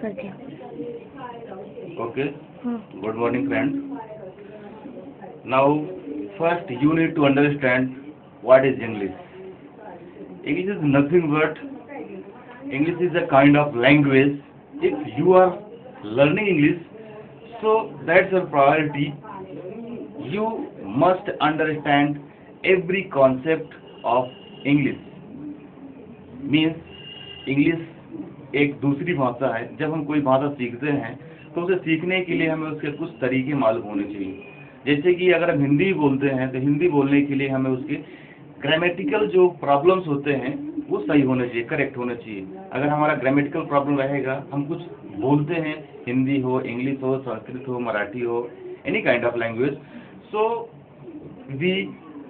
कर दिया। Okay. Good morning, friends. Now, first you need to understand what is English. English is nothing but English is a kind of language. If you are learning English, so that's a priority. You must understand every concept of English. Means English एक दूसरी भाषा है। जब हम कोई भाषा सीखते हैं तो उसे सीखने के लिए हमें उसके कुछ तरीके मालूम होने चाहिए। जैसे कि अगर हम हिंदी बोलते हैं तो हिंदी बोलने के लिए हमें उसके ग्रामेटिकल जो प्रॉब्लम्स होते हैं वो सही होने चाहिए, करेक्ट होने चाहिए। अगर हमारा ग्रामेटिकल प्रॉब्लम रहेगा, हम कुछ बोलते हैं, हिंदी हो, इंग्लिश हो, संस्कृत हो, मराठी हो, any kind of language, so we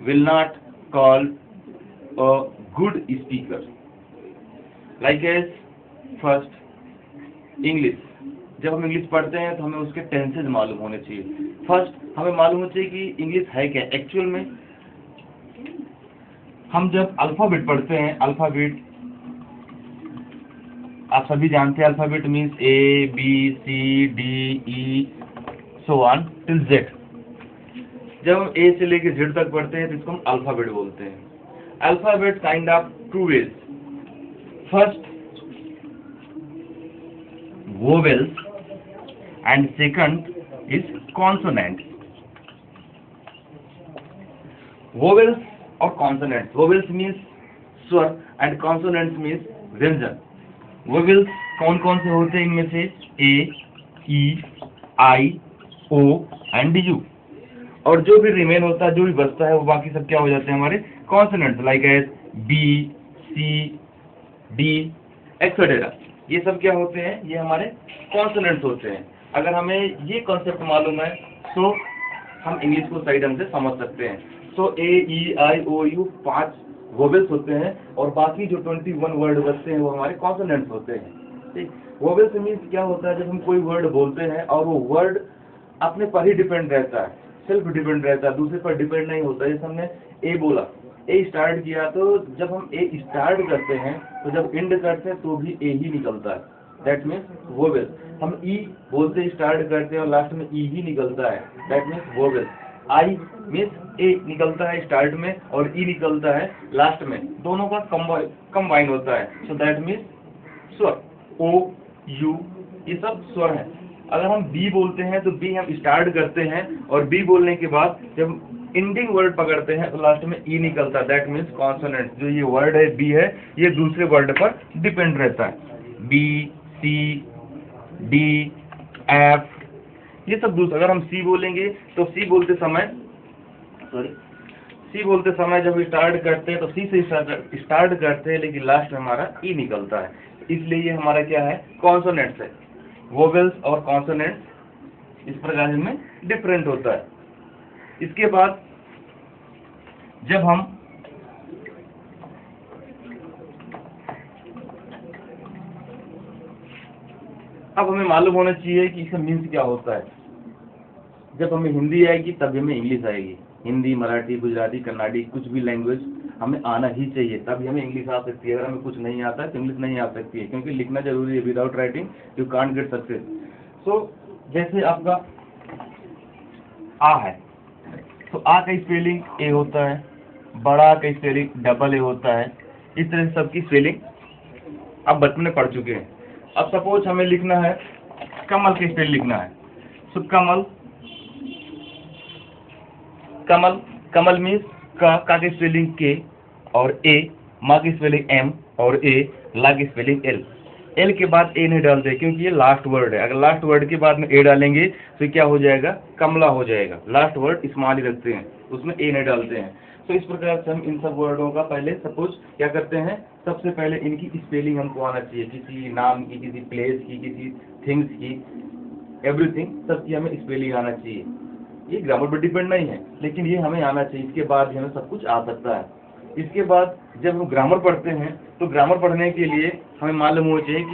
will not call a good speaker. Like as first English, जब हम इंग्लिश पढ़ते हैं तो हमें उसके टेंसेज मालूम होने चाहिए। फर्स्ट हमें मालूम होना चाहिए कि इंग्लिश है क्या एक्चुअल में। हम जब अल्फ़ाबेट पढ़ते हैं, अल्फ़ाबेट आप सभी जानते हैं, alphabet means A B C D E so on till Z। जब हम A से लेकर Z तक पढ़ते हैं तो इसको हम अल्फ़ाबेट बोलते हैं। Alphabet kind of two ways, first vowels and second is consonants। vowels और consonants, vowels means स्वर and consonants means व्यंजन। vowels कौन कौन से होते हैं? इनमें से A, E, I, O and U। और जो भी रिमेन होता है, जो भी बचता है, वो बाकी सब क्या हो जाते हैं? हमारे consonants, like as B, C, D etcetera. ये सब क्या होते हैं? ये हमारे कॉन्सोनेंट्स होते हैं। अगर हमें ये कॉन्सेप्ट मालूम है तो हम इंग्लिश को सही ढंग से समझ सकते हैं। सो A, E, I, O, U 5 vowels होते हैं और बाकी जो 21 वर्ड बचते हैं वो हमारे कॉन्सोनेंट्स होते हैं। ठीक, वोवेल्स मीन्स क्या होता है? जब हम कोई वर्ड बोलते हैं और वो वर्ड अपने पर ही डिपेंड रहता है, सेल्फ डिपेंड रहता है, दूसरे पर डिपेंड नहीं होता। जैसे हमने ए बोला, ए स्टार्ट किया, तो जब हम ए स्टार्ट करते हैं तो जब एंड करते हैं तो भी ए ही निकलता है, दैट मीन्स वोवेल। हम ई बोलते स्टार्ट करते हैं और लास्ट में ई ही निकलता है, that means vowel. I means A निकलता है स्टार्ट में और ई निकलता है लास्ट में, दोनों का कंबाइन होता है, सो दैट मीन्स स्वर। ओ, यू ये सब स्वर है। अगर हम बी बोलते हैं तो बी हम स्टार्ट करते हैं और बी बोलने के बाद जब एंडिंग वर्ड पकड़ते हैं तो लास्ट में ई निकलता है, दैट मीन्स कॉन्सोनेंट। जो ये वर्ड है बी है, ये दूसरे वर्ड पर डिपेंड रहता है। बी, सी, डी, एफ ये सब दूसरा। अगर हम सी बोलेंगे तो सी बोलते समय जब स्टार्ट करते हैं तो सी से स्टार्ट करते हैं, लेकिन लास्ट में हमारा ई निकलता है, इसलिए ये हमारा क्या है? कॉन्सोनेंट्स है। वोवेल्स और कॉन्सोनेंट्स इस प्रकार में डिफरेंट होता है। इसके बाद जब हम अब हमें मालूम होना चाहिए कि इसका मीन्स क्या होता है। जब हमें हिंदी आएगी तब हमें इंग्लिश आएगी। हिंदी, मराठी, गुजराती, कन्नड़ी, कुछ भी लैंग्वेज हमें आना ही चाहिए, तभी हमें इंग्लिश आ सकती है। अगर हमें कुछ नहीं आता है तो इंग्लिश नहीं आ सकती है, क्योंकि लिखना जरूरी है। Without writing you can't get success. So जैसे आपका आ है तो आ का स्पेलिंग ए होता है, बड़ा का स्पेलिंग डबल ए होता है। इस तरह से सबकी स्पेलिंग अब बचपन में पढ़ चुके हैं। अब सपोज हमें लिखना है कमल का स्पेलिंग लिखना है, सो कमल मीन्स का की स्पेलिंग के और ए, माँ की स्पेलिंग एम और ए, ला की स्पेलिंग एल। एल के बाद ए नहीं डालते क्योंकि ये लास्ट वर्ड है। अगर लास्ट वर्ड के बाद में ए डालेंगे तो क्या हो जाएगा? कमला हो जाएगा। लास्ट वर्ड स्मॉल ही रखते हैं, उसमें ए नहीं डालते हैं। तो इस प्रकार से हम इन सब वर्डों का पहले सपोज क्या करते हैं? सबसे पहले इनकी स्पेलिंग हमको आना चाहिए, किसी नाम की, किसी प्लेस की, किसी थिंग्स की, एवरीथिंग सबकी हमें स्पेलिंग आना चाहिए। ये ग्रामर पर डिपेंड नहीं है, लेकिन ये हमें आना चाहिए। इसके बाद ही हमें सब कुछ आ सकता है। इसके बाद जब हम ग्रामर पढ़ते हैं तो ग्रामर पढ़ने के लिए हमें मालूम होना चाहिए